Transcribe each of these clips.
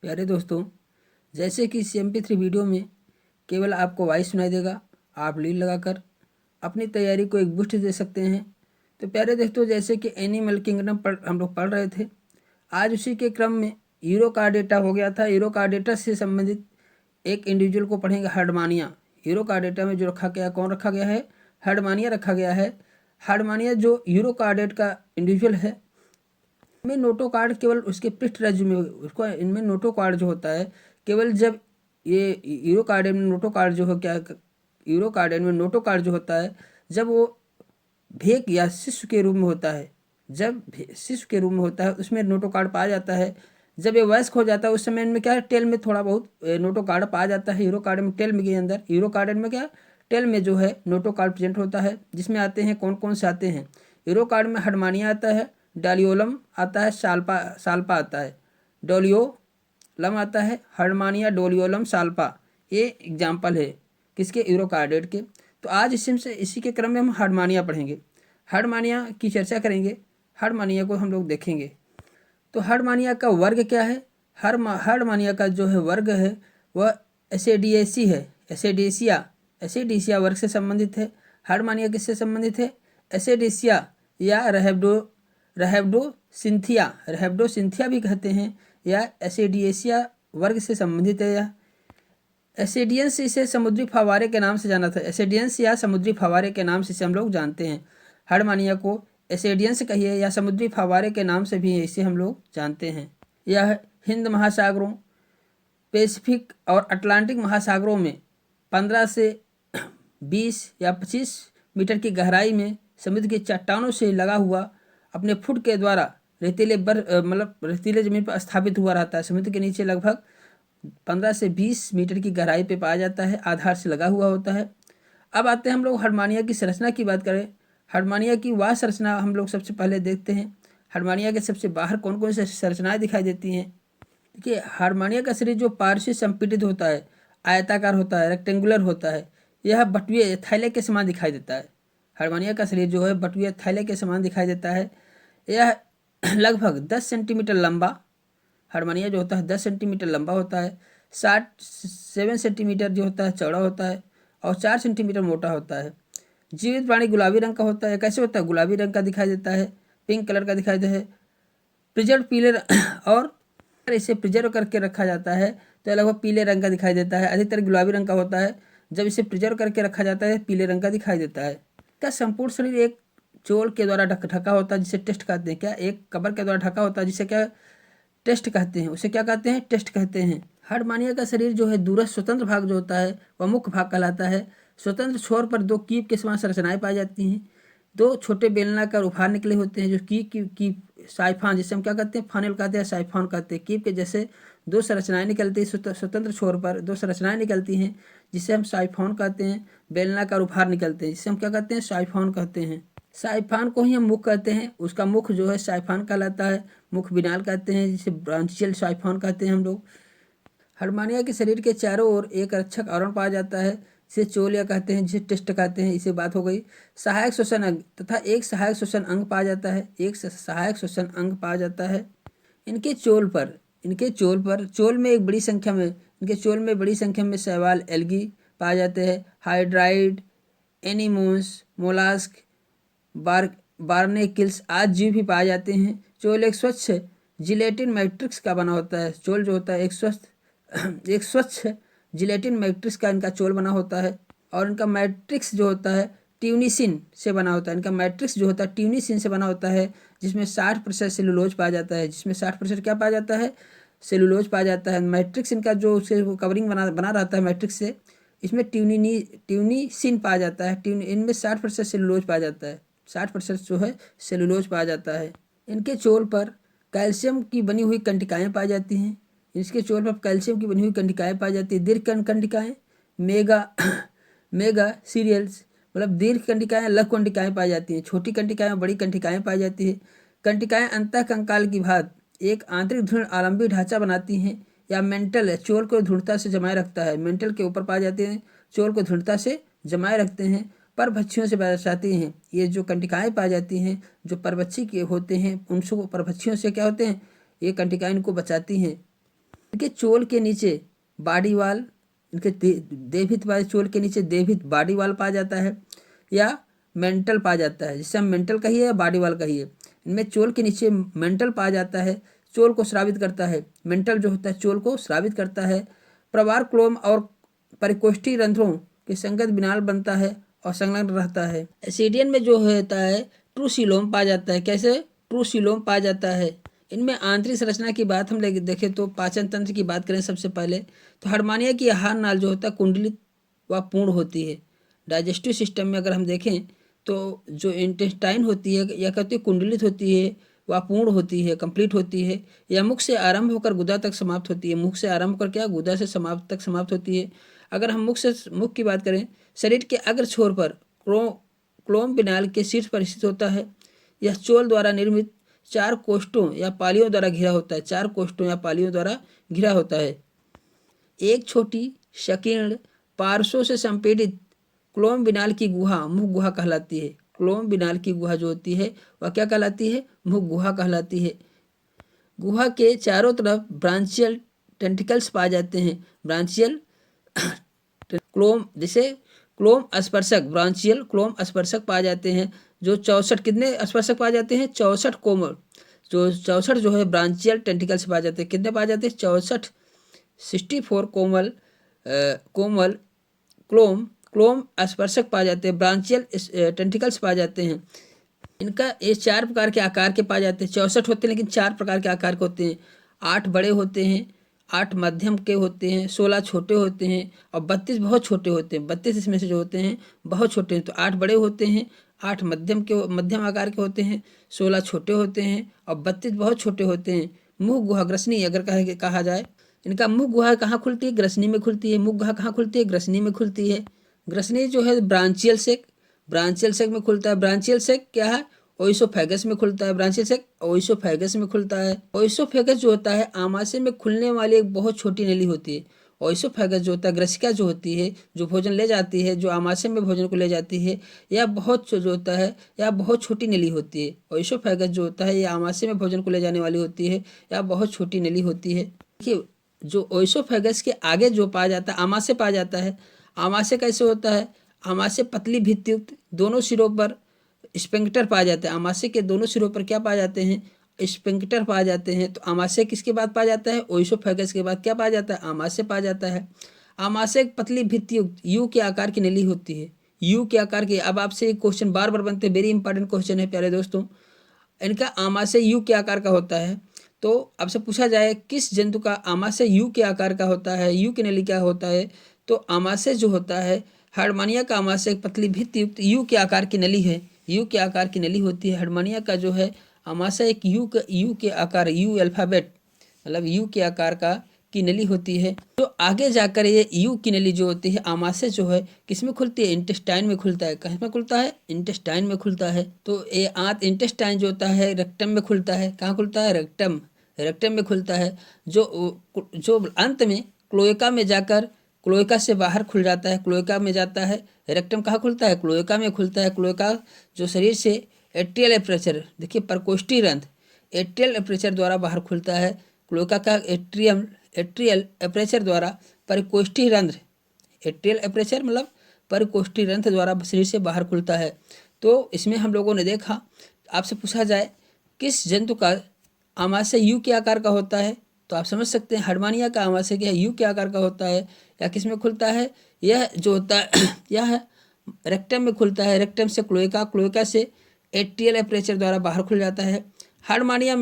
प्यारे दोस्तों, जैसे कि CMP3 वीडियो में केवल आपको वॉइस सुनाई देगा, आप लीड लगाकर अपनी तैयारी को एक बूस्ट दे सकते हैं। तो प्यारे दोस्तों, जैसे कि एनिमल किंगडम हम लोग पढ़ रहे थे, आज उसी के क्रम में हीरो का डेटा हो गया था। हीरो का डेटा से संबंधित एक इंडिविजुअल को पढ़ेंगे, हर्डमानिया। हीरो का डेटा में जो रखा गया, कौन रखा गया है? हर्डमानिया रखा गया है। हर्डमानिया जो हीरो कार्डेट का इंडिविजुअल है, में नोटो कार्ड केवल उसके पृष्ठ राज्य में, उसको इनमें नोटो कार्ड जो होता है केवल जब ये हीरो कार्ड में नोटो कार्ड जो हो क्या हीरो कार्ड में नोटो कार्ड जो होता है जब वो भेक या शिशु के रूप में होता है, जब शिशु के रूप में होता है उसमें नोटो कार्ड पाया जाता है। जब ये वयस्क हो जाता है उस समय इनमें क्या है, टेल में थोड़ा बहुत नोटो कार्ड पाया जाता है। हीरो कार्ड में टेल में के अंदर, हीरो कार्ड में क्या, टेल में जो है नोटो कार्ड प्रेजेंट होता है, जिसमें आते हैं कौन कौन से आते हैं। हीरो कार्ड में हर्डमानिया आता है, डालियोलम आता है, साल्पा साल्पा आता है, डोलियोलम आता है, हर्डमानिया, डोलियोलम, साल्पा। ये एग्जाम्पल है किसके? हीरो कार्डेट के। तो आज इसी के क्रम में हम हर्डमानिया पढ़ेंगे, हर्डमानिया की चर्चा करेंगे, हर्डमानिया को हम लोग देखेंगे। तो हर्डमानिया का वर्ग क्या है? हर्डमानिया का जो है वर्ग है वह एसेडिएसी है, एसेडिसिया वर्ग से संबंधित है। हर्डमानिया किससे संबंधित है? एसेडिसिया या रहेब्डोसिंथिया भी कहते हैं, या एसेडिएसिया वर्ग से संबंधित है। यह एसेडियंस, इसे समुद्री फव्वारे के नाम से जाना था। एसेडियंस या समुद्री फव्वारे के नाम से इसे हम लोग जानते हैं। हर्डमानिया को एसेडियंस कहिए या समुद्री फव्वारे के नाम से भी इसे हम लोग जानते हैं। यह हिंद महासागरों, पैसिफिक और अटलांटिक महासागरों में 15 से 20 या 25 मीटर की गहराई में समुद्र की चट्टानों से लगा हुआ अपने फुट के द्वारा रेतीले जमीन पर स्थापित हुआ रहता है। समुद्र के नीचे लगभग 15 से 20 मीटर की गहराई पे पाया जाता है, आधार से लगा हुआ होता है। अब आते हैं हम लोग हर्डमानिया की संरचना की बात करें। हर्डमानिया की वह संरचना हम लोग सबसे पहले देखते हैं। हर्डमानिया के सबसे बाहर कौन कौन सी संरचनाएं दिखाई देती हैं? देखिए, हर्डमानिया का शरीर जो पार्श्व संपीड़ित होता है, आयताकार होता है, रेक्टेंगुलर होता है, यह बटुए थैले के समान दिखाई देता है। हर्डमानिया का शरीर जो है बटुए थैले के समान दिखाई देता है। यह लगभग 10 सेंटीमीटर लंबा, हर्डमानिया जो होता है 10 सेंटीमीटर लंबा होता है, 7 सेंटीमीटर जो होता है चौड़ा होता है, और 4 सेंटीमीटर मोटा होता है। जीवित प्राणी गुलाबी रंग का होता है। कैसे होता है? गुलाबी रंग का दिखाई देता है, पिंक कलर का दिखाई देता है, प्रिजर्व पीले और इसे प्रिजर्व करके रखा जाता है तो लगभग पीले रंग का दिखाई देता है। अधिकतर गुलाबी रंग का होता है, जब इसे प्रिजर्व करके रखा जाता है पीले रंग का दिखाई देता है। इसका संपूर्ण शरीर एक चोल के द्वारा ढका होता है, जिसे टेस्ट कहते हैं। क्या? एक कवर के द्वारा ढका होता है, जिसे क्या टेस्ट कहते हैं। उसे क्या कहते हैं? टेस्ट कहते हैं। हर्डमानिया का शरीर जो है दूरस्थ स्वतंत्र भाग जो होता है वह मुख्य भाग कहलाता है। स्वतंत्र छोर पर 2 कीप के समान संरचनाएं पाई जाती हैं। 2 छोटे बेलनाकार उभार निकले होते हैं जो की साइफान, जिसे हम क्या कहते हैं? फानेल कहते हैं, साइफान कहते हैं। कीप के जैसे 2 संरचनाएं निकलती हैं, स्वतंत्र छोर पर 2 संरचनाएं निकलती हैं जिसे हम साइफान कहते हैं। बेलनाकार उभार निकलते हैं जिसे हम क्या कहते हैं? साइफान कहते हैं। साइफान को ही हम मुख कहते हैं। उसका मुख जो है साइफान कहलाता है, मुख बिनाल कहते हैं, जिसे ब्रांचियल साइफान कहते हैं हम लोग। हर्डमानिया के शरीर के चारों ओर एक रक्षक आवरण पाया जाता है, जिसे चोलिया कहते हैं, जिसे टेस्ट कहते हैं। इसे बात हो गई। सहायक श्वसन अंग तथा एक सहायक श्वसन अंग पाया जाता है, एक सहायक श्वसन अंग पाया जाता है। इनके चोल में एक बड़ी संख्या में इनके चोल में बड़ी संख्या में शैवाल, एल्गी पाए जाते हैं। हाइड्राइड, एनीमोन्स, मोलास्क, बार्नेकिल्स आदि जीव भी पाए जाते हैं। चोल एक स्वच्छ जिलेटिन मैट्रिक्स का बना होता है। चोल जो होता है एक स्वच्छ जिलेटिन मैट्रिक्स का इनका चोल बना होता है, और इनका मैट्रिक्स जो होता है ट्यूनिसिन से बना होता है। इनका मैट्रिक्स जो होता है ट्यूनिसिन से बना होता है, जिसमें 60% सेलुलोज पाया जाता है। जिसमें 60% क्या पाया जाता है? सेलुलोज पाया जाता है। मैट्रिक्स इनका जो उससे कवरिंग बना रहता है मैट्रिक्स से, इसमें ट्यूनिसिन पाया जाता है। इनमें 60% सेलुलोज पाया जाता है, 60% जो है सेलुलोज पाया जाता है। इनके चोल पर कैल्शियम की बनी हुई कंटिकाएँ पाई जाती हैं। इसके चोल पर कैल्शियम की बनी हुई कंटिकाएँ पाई जाती है। दीर्घ कंटिकाएँ, मेगा सीरियल्स, मतलब दीर्घ कंटिकाएँ, लघु कंटिकाएँ पाई जाती हैं। छोटी कंटिकाएँ, बड़ी कंटिकाएँ पाई जाती है। कंटिकाएँ अंतः कंकाल की भांति एक आंतरिक दृढ़ आलंबी ढांचा बनाती हैं, या मेंटल है, चोल को दृढ़ता से जमाए रखता है। मेंटल के ऊपर पाए जाते हैं, चोल को दृढ़ता से जमाए रखते हैं। परभक्षियों से बचाती हैं। ये जो कंटिकाएँ पाई जाती हैं जो परभक्षी के होते हैं, उनको परभक्षियों से क्या होते हैं? ये कंटिकाएँ इनको बचाती हैं। इनके चोल के नीचे बॉडी वाल, इनके देभित वाले चोल के नीचे देभित बॉडी वाल पाया जाता है या मेंटल पाया जाता है, जिसे हम मेंटल कहिए या बॉडी वाल कहिए। इनमें चोल के नीचे मेंटल पाया जाता है, चोल को स्रावित करता है। मेंटल जो होता है चोल को स्रावित करता है। प्रवार क्लोम और परिकोष्ठी रंध्रों के संगत बिनाल बनता है और संलग्न रहता है। एसिडियन में जो होता है ट्रूसिलोम पाया जाता है। कैसे? ट्रूसिलोम पाया जाता है। इनमें आंतरिक संरचना की बात हम देखें तो पाचन तंत्र की बात करें सबसे पहले तो हार्मोनिया की आहार नाल जो होता है कुंडलित व पूर्ण होती है। डाइजेस्टिव सिस्टम में अगर हम देखें तो जो इंटेस्टाइन होती है या कहते हैं कुंडलित होती है वह पूर्ण होती है, कंप्लीट होती है, या मुख से आरंभ होकर गुदा तक समाप्त होती है। मुख से आरंभ होकर क्या गुदा से समाप्त तक समाप्त होती है। अगर हम मुख की बात करें, शरीर के अग्र छोर पर क्लोम बिनाल के शीर्ष पर स्थित होता है। यह चोल द्वारा निर्मित 4 कोष्ठों या पालियों द्वारा घिरा होता है। 4 कोष्ठों या पालियों द्वारा घिरा होता है। एक छोटी संकीर्ण पार्श्वों से संपीड़ित क्लोम बिनाल की गुहा मुख गुहा कहलाती है। क्लोम बिनाल की गुहा जो होती है वह क्या कहलाती है? मुख गुहा कहलाती है। गुहा के चारों तरफ ब्रांचियल टेंटिकल्स पाए जाते हैं। ब्रांचियल क्लोम जैसे क्लोम स्पर्शक, ब्रांचियल क्लोम स्पर्शक पाए जाते हैं। जो 64 कितने स्पर्शक पाए जाते हैं? 64 कोमल, जो 64 जो है ब्रांचियल टेंटिकल्स पाए जाते हैं। कितने पाए जाते हैं? 64 64 कोमल क्लोम स्पर्शक पाए जाते हैं। ब्रांचियल टेंटिकल्स पाए जाते हैं। इनका ये 4 प्रकार के आकार के पाए जाते हैं। 64 होते हैं लेकिन 4 प्रकार के आकार के होते हैं। 8 बड़े होते हैं, 8 मध्यम के होते हैं, 16 छोटे होते हैं और 32 बहुत छोटे होते हैं। 32 इसमें से जो होते हैं बहुत छोटे हैं। तो 8 बड़े होते हैं, 8 मध्यम आकार के होते हैं, 16 छोटे होते हैं और 32 बहुत छोटे होते हैं। मुख गुहा ग्रसनी अगर कहा जाए, इनका मुख गुहा कहाँ खुलती है? ग्रसनी में खुलती है। मुख गुहा कहाँ खुलती है? ग्रसनी में खुलती है। ग्रसनी जो है ब्रांचियल सेक में खुलता है। ब्रांचियल सेक क्या है? ओइसोफेगस में खुलता है। ब्रांचियल सेक ओइसोफेगस में खुलता है। ओइसोफेगस जो होता है आमाशय में खुलने वाली एक बहुत छोटी नली होती है। ओइसोफेगस जो होता है, ग्रसिका जो होती है जो भोजन ले जाती है, जो आमाशय में भोजन को ले जाती है, यह बहुत जो होता है यह बहुत छोटी नली होती है। ओइसोफेगस जो होता है यह आमाशय में भोजन को ले जाने वाली होती है, यह बहुत छोटी नली होती है। देखिए जो ओइसोफेगस के आगे जो पाया जाता है आमाशय पाया जाता है। आमाशय कैसे होता है? आमाशय पतली भित्तियुक्त, दोनों सिरों पर स्फिंक्टर पाए जाते हैं। आमाशय के दोनों सिरों पर क्या पाए जाते हैं? स्फिंक्टर पाए जाते हैं। तो आमाशय किसके बाद पाया जाता है? ओइसोफेगस के बाद क्या पाया जाता है? आमाशय पाया जाता है। आमाशय एक पतली भित्तियुक्त यू के आकार की नली होती है। यू के आकार की। अब आपसे एक क्वेश्चन बार बार बनते हैं, वेरी इंपॉर्टेंट क्वेश्चन है प्यारे दोस्तों। इनका आमाशय यू के आकार का होता है। तो आपसे पूछा जाए किस जंतु का आमाशय यू के आकार का होता है, यू की नली क्या होता है? तो आमाशय जो होता है हार्मोनिया का आमाशय एक पतली भित्तियुक्त यू के आकार की नली है। यू के आकार की नली होती है। हार्मोनिया का जो है आमाशय एक यू के आकार, यू अल्फ़ाबेट मतलब यू के आकार की नली होती है। तो आगे जाकर ये यू की नली जो होती है आमाशय जो है किस में खुलती है? इंटेस्टाइन में खुलता है। कहाँ में खुलता है? इंटेस्टाइन में खुलता है। तो ये इंटेस्टाइन जो होता है रेक्टम में खुलता है। कहाँ खुलता है? रेक्टम में खुलता है। जो अंत में क्लोएका में जाकर क्लोएका से बाहर खुल जाता है, क्लोएका में जाता है। रेक्टम कहाँ खुलता है? क्लोएका में खुलता है। क्लोएका जो शरीर से एट्रियल एपरेचर, देखिए प्रकोष्ठी रंध्र एट्रियल एपरेचर द्वारा बाहर खुलता है। क्लोएका का एट्रियल एपरेचर द्वारा परिकोष्ठी रंध्र, एट्रियल एपरेचर मतलब परिकोष्ठी रंध्र द्वारा शरीर से बाहर खुलता है। तो इसमें हम लोगों ने देखा, आपसे पूछा जाए किस जंतु का आमाशय यू के आकार का होता है, तो आप समझ सकते हैं हार्मोनिया का आमाशय क्या यू के आकार का होता है या किस में खुलता है? यह जो होता है यह रेक्टम में खुलता है। रेक्टम से क्लोएका, क्लोएका से एट्रियल एपरेचर द्वारा बाहर खुल जाता है। हार्मोनिया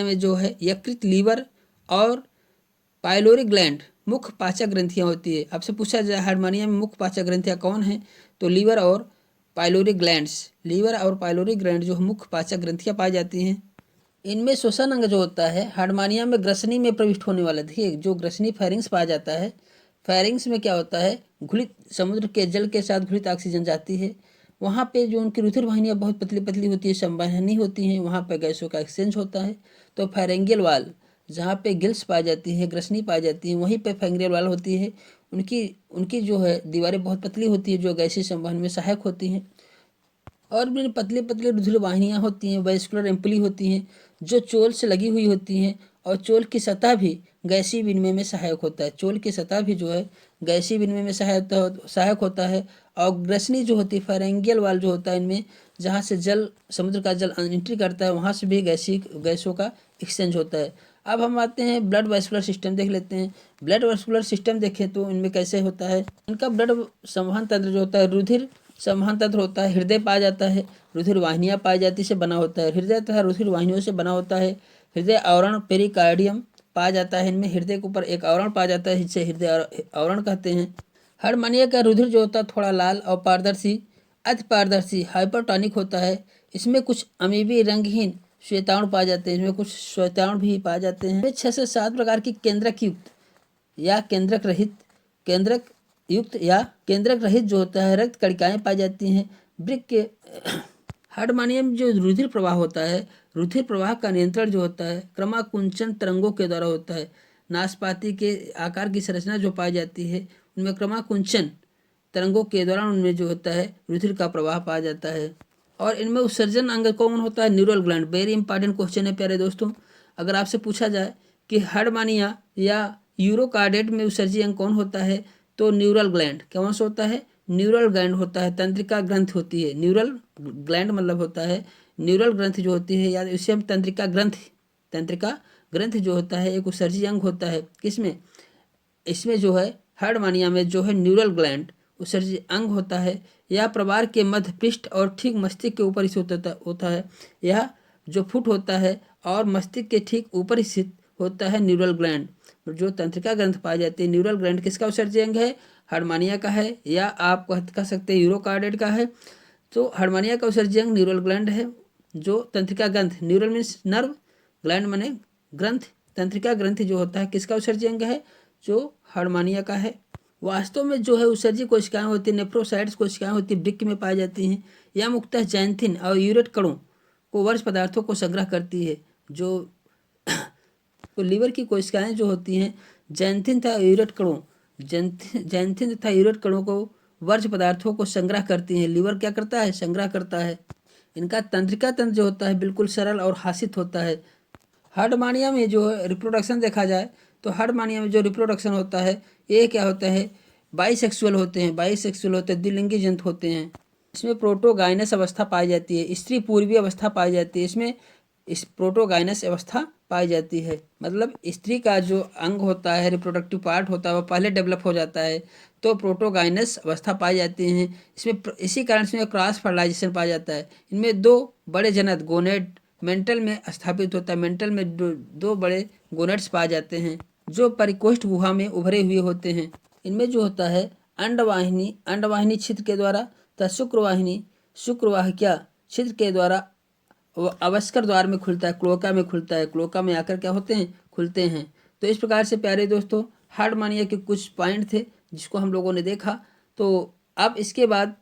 में जो है यकृत, लीवर और पाइलोरी ग्लैंड मुख्य पाचक ग्रंथियाँ होती है। आपसे पूछा जाए हार्मोनिया में मुख्य पाचक ग्रंथियाँ कौन हैं, तो लीवर और पाइलोरी ग्लैंड जो मुख्य पाचक ग्रंथियाँ पाई जाती हैं। इनमें श्वसन अंग जो होता है हार्मोनिया में ग्रसनी में प्रविष्ट होने वाला, देखिए जो ग्रसनी फेरिंग्स पाया जाता है, फेरिंग्स में क्या होता है घुलित समुद्र के जल के साथ घुलित ऑक्सीजन जाती है। वहाँ पे जो उनकी रुधिर वाहिनियाँ बहुत पतली पतली होती है, संवहनी होती हैं, वहाँ पे गैसों का एक्सचेंज होता है। तो फेरेंगियल वाल जहाँ पे गिल्स पाई जाती है, ग्रसनी पाई जाती है, वहीं पे फेरेंगियल वाल होती है। उनकी जो है दीवारें बहुत पतली होती है जो गैसीय संवहन में सहायक होती हैं। और भी पतली पतली रुधिर वाहिनियाँ होती हैं, वेस्कुलर एम्पुली होती हैं जो चोल से लगी हुई होती हैं और चोल की सतह भी गैसीय विनिमय में सहायक होता है। चोल की सतह भी जो है गैसीय विनिमय में सहायक होता है। और ग्रसनी जो होती है, फेरेंगियल वाल जो होता है, इनमें जहाँ से जल, समुद्र का जल एंट्री करता है, वहाँ से भी गैसों का एक्सचेंज होता है। अब हम आते हैं ब्लड वेस्कुलर सिस्टम देख लेते हैं। ब्लड वेस्कुलर सिस्टम देखें तो इनमें कैसे होता है। इनका ब्लड संवहन तंत्र जो होता है, रुधिर संवहन तंत्र होता है, हृदय पाया जाता है, रुधिर वाहिनियाँ पाई जाती से बना होता है, हृदय तथा रुधिर वाहिनियों से बना होता है। हृदय आवरण पेरिकार्डियम पाया जाता है, इनमें हृदय के ऊपर एक आवरण पाया जाता है, जिसे हृदय आवरण कहते हैं। हार्मोनिया का रुधिर जो होता है थोड़ा लाल और पारदर्शी, अति पारदर्शी हाइपरटोनिक होता है। इसमें कुछ अमीबी रंगहीन श्वेताणु पाए जाते हैं, इसमें कुछ श्वेताणु भी पाए जाते हैं। 6 से 7 प्रकार की केंद्रक युक्त या केंद्रक रहित जो होता है रक्त कणिकाएं पाई जाती हैं। वृक्क के हार्मोनियम में जो रुधिर प्रवाह होता है, रुधिर प्रवाह का नियंत्रण जो होता है क्रमाकुंचन तरंगों के द्वारा होता है। नाशपाती के आकार की संरचना जो पाई जाती है, उनमें क्रमाकुंचन तरंगों के दौरान उनमें जो होता है रुधिर का प्रवाह पाया जाता है। और इनमें उत्सर्जन अंग कौन होता है? Neural gland. Very important question है प्यारे दोस्तों। अगर आपसे पूछा जाए कि हार्मोनिया या यूरोकार्डेट में उत्सर्जी अंग कौन होता है, तो न्यूरल ग्लैंड। कौन सा होता है? न्यूरल ग्लैंड होता है। तंत्रिका ग्रंथि होती है। न्यूरल ग्लैंड मतलब होता है न्यूरल ग्रंथि जो होती है, या इसे हम तंत्रिका ग्रंथि जो होता है एक उत्सर्जी अंग होता है। किसमें? इसमें जो है हार्मोनिया में जो है न्यूरल ग्लैंड उत्सर्जी अंग होता है। यह प्रवार के मध्य पृष्ठ और ठीक मस्तिष्क के ऊपर स्थित होता है। यह जो फुट होता है और मस्तिष्क के ठीक ऊपर स्थित होता है न्यूरल ग्लैंड। जो तंत्रिका ग्रंथ पाई जाती है, न्यूरल ग्लैंड किसका उत्सर्जी अंग है? हार्मोनिया का है, या आप कह सकते हैं यूरोकार्डेट का है। तो हार्मोनिया का उत्सर्जी अंग न्यूरल ग्लैंड है। जो तंत्रिका ग्रंथ, न्यूरल मीन्स नर्व, ग्लैंड माने ग्रंथ, तंत्रिका ग्रंथि जो होता है किसका उत्सर्जी अंग है? जो हार्मोनिया का है। वास्तव में जो है उत्सर्जी कोशिकाएं होती है, नेफ्रोसाइट्स कोशिकाएं होती है, वृक्क में पाई जाती हैं। यह मुख्यतः जैंथिन और यूरेट कणों को वर्ज्य पदार्थों को संग्रह करती है। जो तो लीवर की कोशिकाएं जो होती हैं जैंथिन तथा यूरेट कणों को वर्ज्य पदार्थों को संग्रह करती हैं। लीवर क्या करता है? संग्रह करता है। इनका तंत्रिका तंत्र जो होता है बिल्कुल सरल और हासित होता है। हार्मोनिया में जो है रिप्रोडक्शन देखा जाए तो हार्मोनिया में जो रिप्रोडक्शन होता है ये क्या होता है? बाइसेक्सुअल होते हैं, द्विलिंगी जंतु होते हैं। इसमें प्रोटोगाइनस अवस्था पाई जाती है, स्त्री पूर्वी अवस्था पाई जाती है। इसमें इस प्रोटोगाइनस अवस्था पाई जाती है, मतलब स्त्री का जो अंग होता है, रिप्रोडक्टिव पार्ट होता है, वो पहले डेवलप हो जाता है, तो प्रोटोगाइनस अवस्था पाई जाती है। इसमें इसी कारण से क्रॉस फर्टिलाइजेशन पाया जाता है। इनमें 2 बड़े जनक गोनेड मेंटल में स्थापित होता है। मेंटल में 2 बड़े गोनेड्स पाए जाते हैं जो परिकोष्ठ गुहा में उभरे हुए होते हैं। इनमें जो होता है अंडवाहिनी छिद्र के द्वारा तथा शुक्रवाहिका छिद्र के द्वारा अवस्कर द्वार में खुलता है, क्लोका में खुलता है। क्लोका में आकर क्या होते हैं? खुलते हैं। तो इस प्रकार से प्यारे दोस्तों हार्मोनिया के कुछ पॉइंट थे जिसको हम लोगों ने देखा। तो अब इसके बाद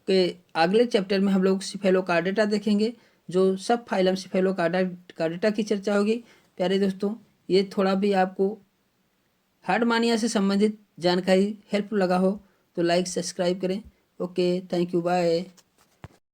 के अगले चैप्टर में हम लोग सिफेलोकार्डेटा देखेंगे, जो सब फाइलम सिफेलोकार्डेटा की चर्चा होगी। प्यारे दोस्तों ये थोड़ा भी आपको हार्मोनिया से संबंधित जानकारी हेल्पफुल लगा हो तो लाइक सब्सक्राइब करें। Okay, thank you, bye.